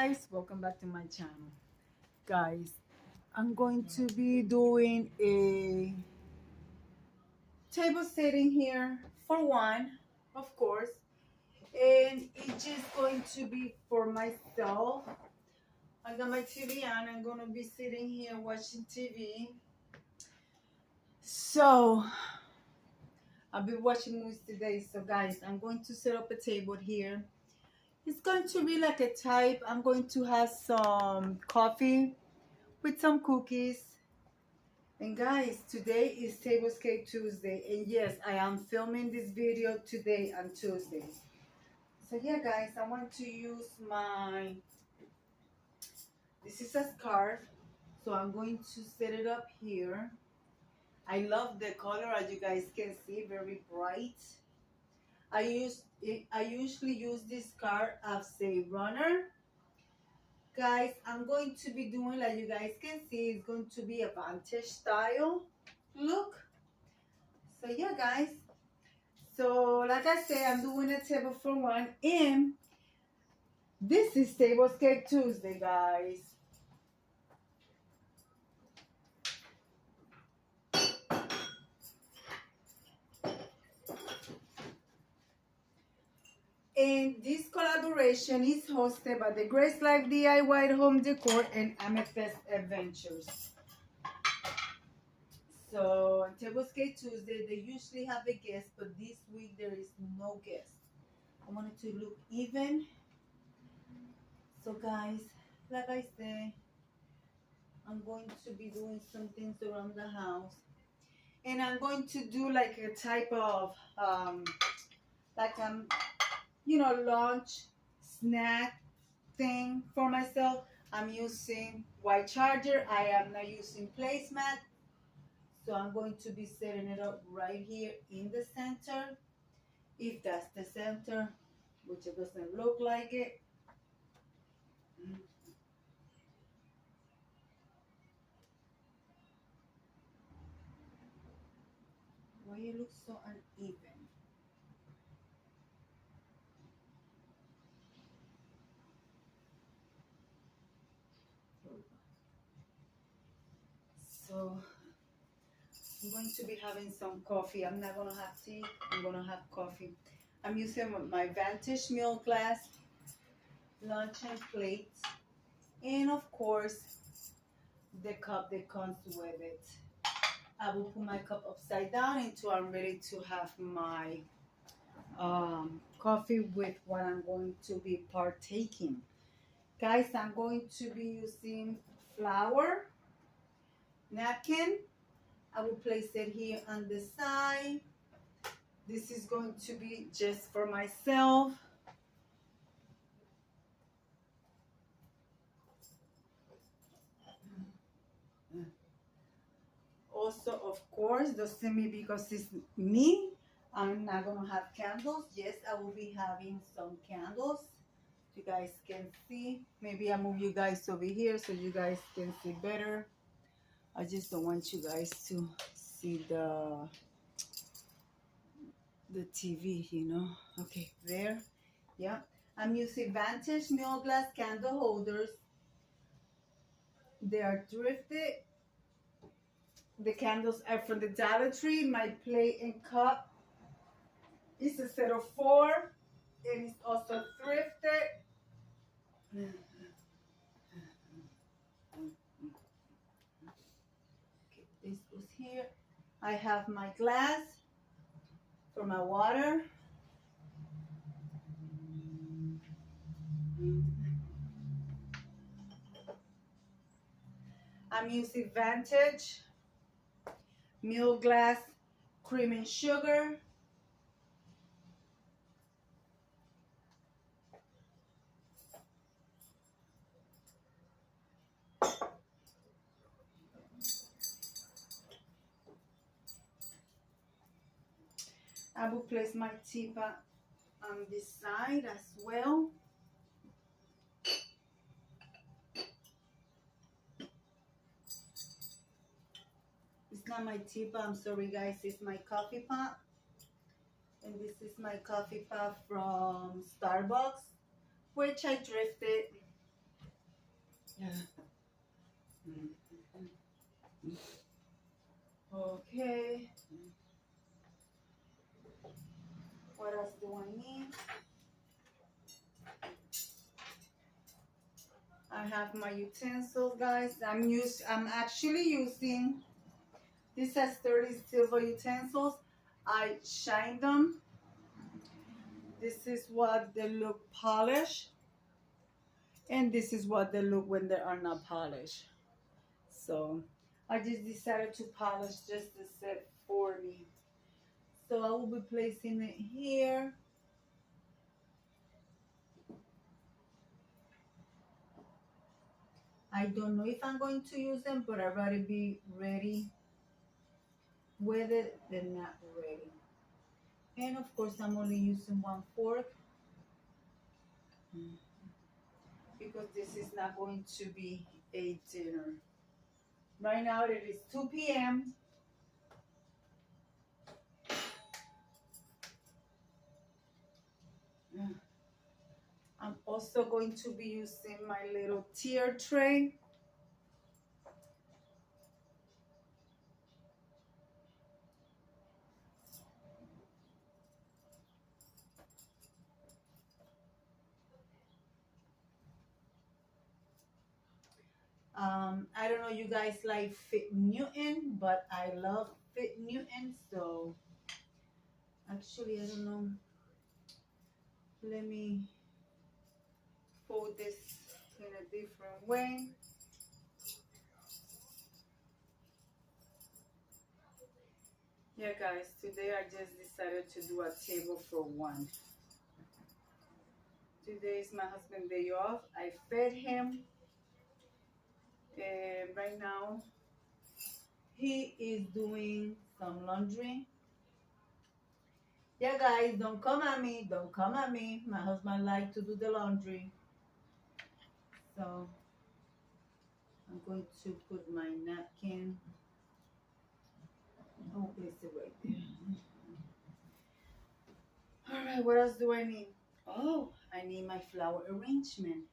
guys, welcome back to my channel. Guys, I'm going to be doing a table setting here for one, of course, and it's just going to be for myself. I got my TV on. I'm going to be sitting here watching TV. So I'll be watching movies today. So guys, I'm going to set up a table here. It's going to be like a type. I'm going to have some coffee with some cookies. And guys, today is Tablescape Tuesday. And yes, I am filming this video today on Tuesday. So yeah, guys, I want to use this is a scarf. So I'm going to set it up here. I love the color, as you guys can see, very bright. I usually use this scarf as a runner. Guys, I'm going to be doing, like you guys can see, it's going to be a vintage style look. So yeah, guys. So like I said, I'm doing a table for one, and this is Tablescape Tuesday, guys. And this collaboration is hosted by the Grace Life DIY Home Decor and Amethyst Adventures. So on Tablescape Tuesday, they usually have a guest, but this week there is no guest. I want it to look even. So guys, like I said, I'm going to be doing some things around the house. And I'm going to do like a type of, lunch, snack thing for myself. I'm using white charger. I am not using placemat. So I'm going to be setting it up right here in the center. If that's the center, which it doesn't look like it. Why it looks so uneven? So I'm going to be having some coffee. I'm not going to have tea. I'm going to have coffee. I'm using my Vantage meal glass, lunch and plates, and of course, the cup that comes with it. I will put my cup upside down until I'm ready to have my coffee with what I'm going to be partaking. Guys, I'm going to be using flour, napkin. I will place it here on the side. This is going to be just for myself. Also, of course, doesn't mean because it's me, I'm not going to have candles. Yes, I will be having some candles. You guys can see. Maybe I'll move you guys over here so you guys can see better. I just don't want you guys to see the TV, you know. Okay, there. Yeah. I'm using Vantage meal glass candle holders. They are thrifted. The candles are from the Dollar Tree. My plate and cup is a set of 4. It is also thrifted. Okay, this goes here. I have my glass for my water. I'm using Vantage meal glass cream and sugar. I will place my teapot on this side as well. It's not my teapot, I'm sorry guys, it's my coffee pot. And this is my coffee pot from Starbucks, which I thrifted. I have my utensils, guys. I'm actually using this as sturdy silver utensils. I shine them. This is what they look polished, and this is what they look when they are not polished. So I just decided to polish just the set for me. So I will be placing it here. I don't know if I'm going to use them, but I'd rather be ready with it than not ready. And of course, I'm only using one fork because this is not going to be a dinner. Right now it is 2 p.m. I'm also going to be using my little tier tray. I don't know you guys like Fit Newton, but I love Fit Newton, so actually I don't know. Let me fold this in a different way. Yeah guys, today I just decided to do a table for one. Today is my husband's day off. I fed him, and right now he is doing some laundry. Yeah guys, don't come at me, don't come at me. My husband likes to do the laundry. So I'm going to put my napkin. I'll place it right there. Alright, what else do I need? Oh, I need my flower arrangement.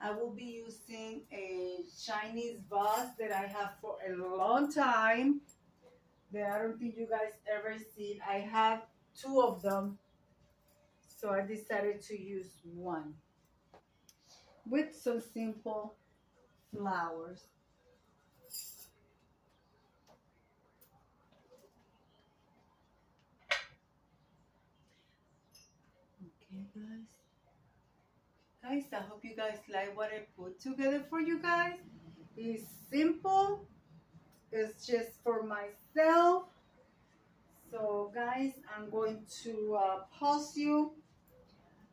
I will be using a Chinese vase that I have for a long time that I don't think you guys ever seen. I have two of them, so I decided to use one with some simple flowers. Okay, guys. Guys, I hope you guys like what I put together for you guys. It's simple. It's just for myself. So, guys, I'm going to pause you.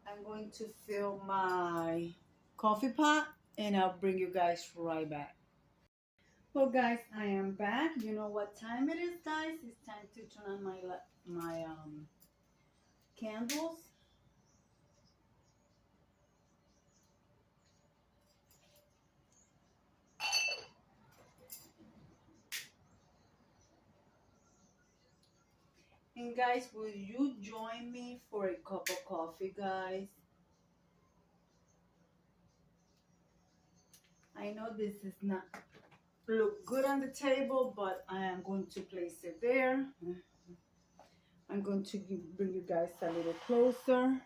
I'm going to fill my coffee pot and I'll bring you guys right back. Well, guys, I am back. You know what time it is, guys? It's time to turn on my candles. And guys, will you join me for a cup of coffee, guys? I know this is not look good on the table, but I am going to place it there. I'm going to bring you guys a little closer.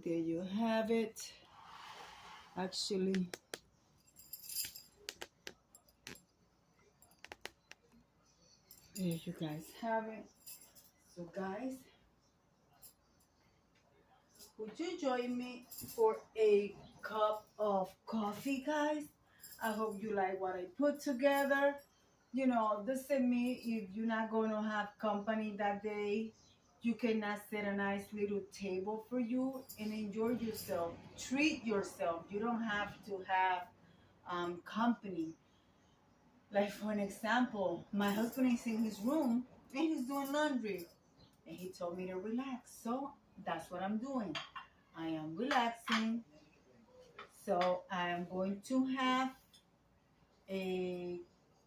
There you have it. Actually, there you guys have it. So guys, would you join me for a cup of coffee, guys? I hope you like what I put together. You know, doesn't mean if you're not going to have company that day, you cannot set a nice little table for you and enjoy yourself. Treat yourself. You don't have to have company. Like for an example, my husband is in his room and he's doing laundry. And he told me to relax. So that's what I'm doing. I am relaxing. So I am going to have a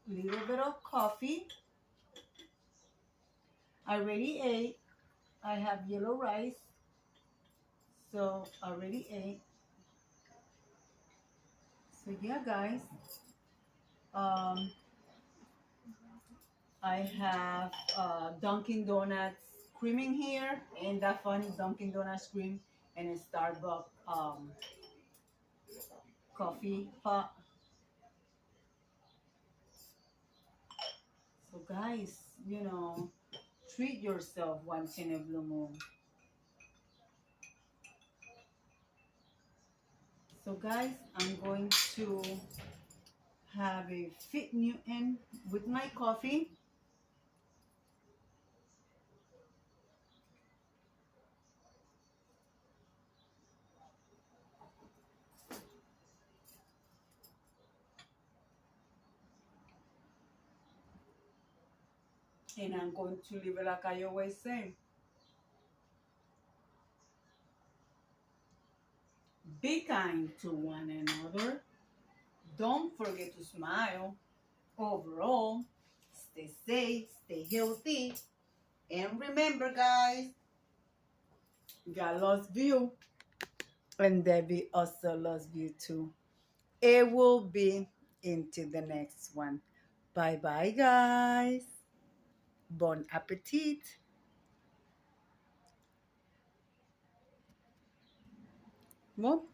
little bit of coffee. I already ate. I have yellow rice. So I already ate. So yeah, guys. I have Dunkin' Donuts cream in here. Ain't that funny? Dunkin' Donuts cream and a Starbucks coffee pot. So guys, treat yourself once in a blue moon. So guys, I'm going to have a fit Newton with my coffee. And I'm going to leave it like I always say. Be kind to one another. Don't forget to smile. Overall, stay safe, stay healthy. And remember, guys, God loves you. And Debbie also loves you too. It will be into the next one. Bye bye, guys. Bon appetit. Well,